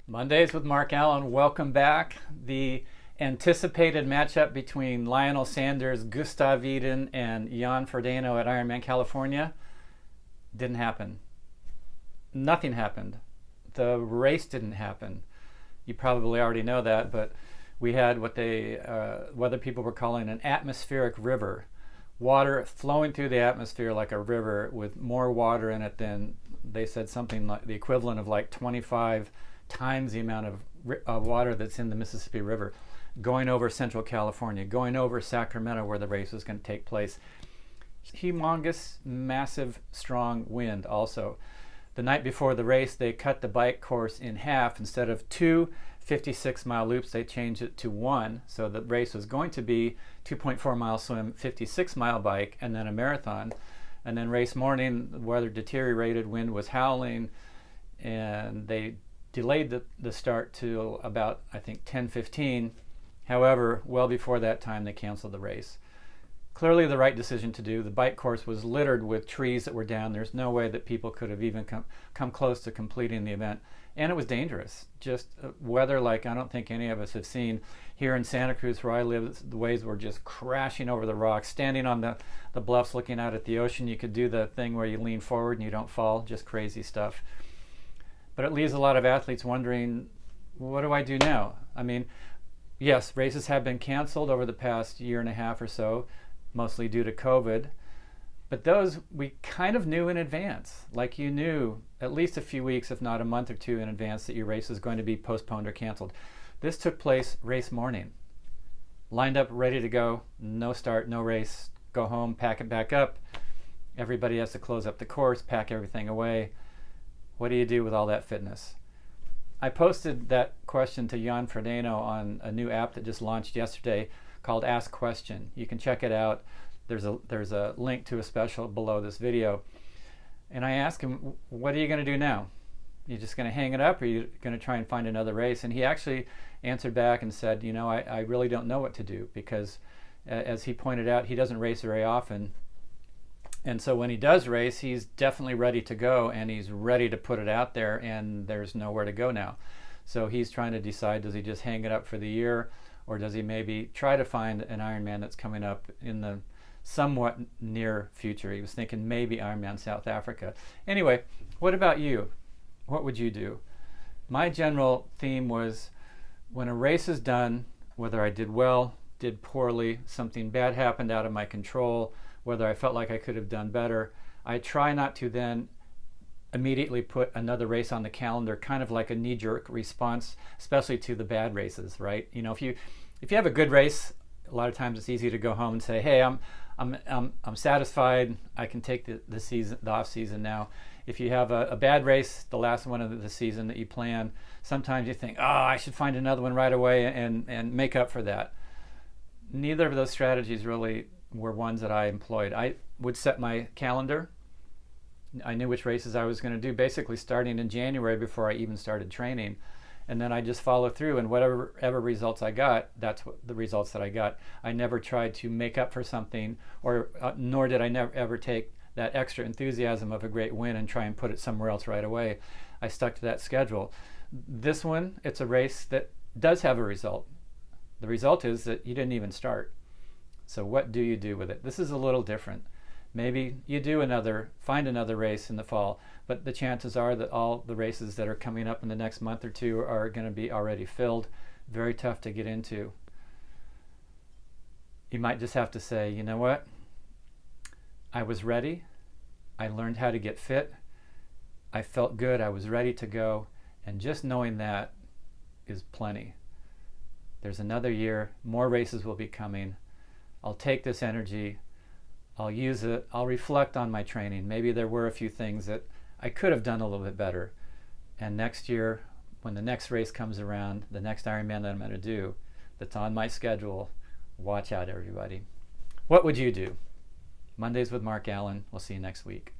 Mondays with Mark Allen. Welcome back. The anticipated matchup between Lionel Sanders, Gustav, Iden, and Frodeno at IRONMAN California didn't happen. Nothing happened. The race didn't happen. You probably already know that, but we had what weather people were calling an atmospheric river. Water flowing through the atmosphere like a river with more water in it than, they said, something like the equivalent of like 25 times the amount of water that's in the Mississippi River, going over Central California, going over Sacramento where the race was going to take place. Humongous, massive, strong wind also. The night before the race, they cut the bike course in half. Instead of two 56-mile loops, they changed it to one. So the race was going to be 2.4-mile swim, 56-mile bike, and then a marathon. And then race morning, the weather deteriorated, wind was howling, and they delayed the start to about, I think, 10:15. However, well before that time, they canceled the race. Clearly the right decision to do. The bike course was littered with trees that were down. There's no way that people could have even come close to completing the event. And it was dangerous. Just weather like I don't think any of us have seen. Here in Santa Cruz, where I live, the waves were just crashing over the rocks. Standing on the bluffs looking out at the ocean, you could do the thing where you lean forward and you don't fall. Just crazy stuff. But it leaves a lot of athletes wondering, what do I do now? I mean, yes, races have been canceled over the past year and a half or so, mostly due to COVID. But those we kind of knew in advance. Like you knew at least a few weeks, if not a month or two in advance, that your race is going to be postponed or canceled. This took place race morning. Lined up, ready to go, no start, no race, go home, pack it back up. Everybody has to close up the course, pack everything away. What do you do with all that fitness? I posted that question to Frodeno on a new app that just launched yesterday called AskQuestion. You can check it out. There's a link to a special below this video. And I asked him, what are you going to do now? You just going to hang it up, or are you going to try and find another race? And he actually answered back and said, I really don't know what to do, because as he pointed out, he doesn't race very often. And so when he does race, he's definitely ready to go, and he's ready to put it out there, and there's nowhere to go now. So he's trying to decide, does he just hang it up for the year, or does he maybe try to find an Ironman that's coming up in the somewhat near future? He was thinking maybe Ironman South Africa. Anyway, what about you? What would you do? My general theme was, when a race is done, whether I did well, did poorly, something bad happened out of my control, whether I felt like I could have done better, I try not to then immediately put another race on the calendar, kind of like a knee-jerk response, especially to the bad races, right? If you have a good race, a lot of times it's easy to go home and say, hey, I'm satisfied. I can take the off season now. If you have a bad race, the last one of the season that you plan, sometimes you think, I should find another one right away and make up for that. Neither of those strategies really were ones that I employed. I would set my calendar. I knew which races I was going to do, basically starting in January before I even started training. And then I just follow through, and whatever results I got, that's what the results that I got. I never tried to make up for something, or nor did I ever take that extra enthusiasm of a great win and try and put it somewhere else right away. I stuck to that schedule. This one, it's a race that does have a result. The result is that you didn't even start. So what do you do with it? This is a little different. Maybe you find another race in the fall, but the chances are that all the races that are coming up in the next month or two are going to be already filled. Very tough to get into. You might just have to say, you know what? I was ready. I learned how to get fit. I felt good. I was ready to go. And just knowing that is plenty. There's another year. More races will be coming. I'll take this energy, I'll use it, I'll reflect on my training. Maybe there were a few things that I could have done a little bit better. And next year, when the next race comes around, the next Ironman that I'm going to do, that's on my schedule, watch out, everybody. What would you do? Mondays with Mark Allen. We'll see you next week.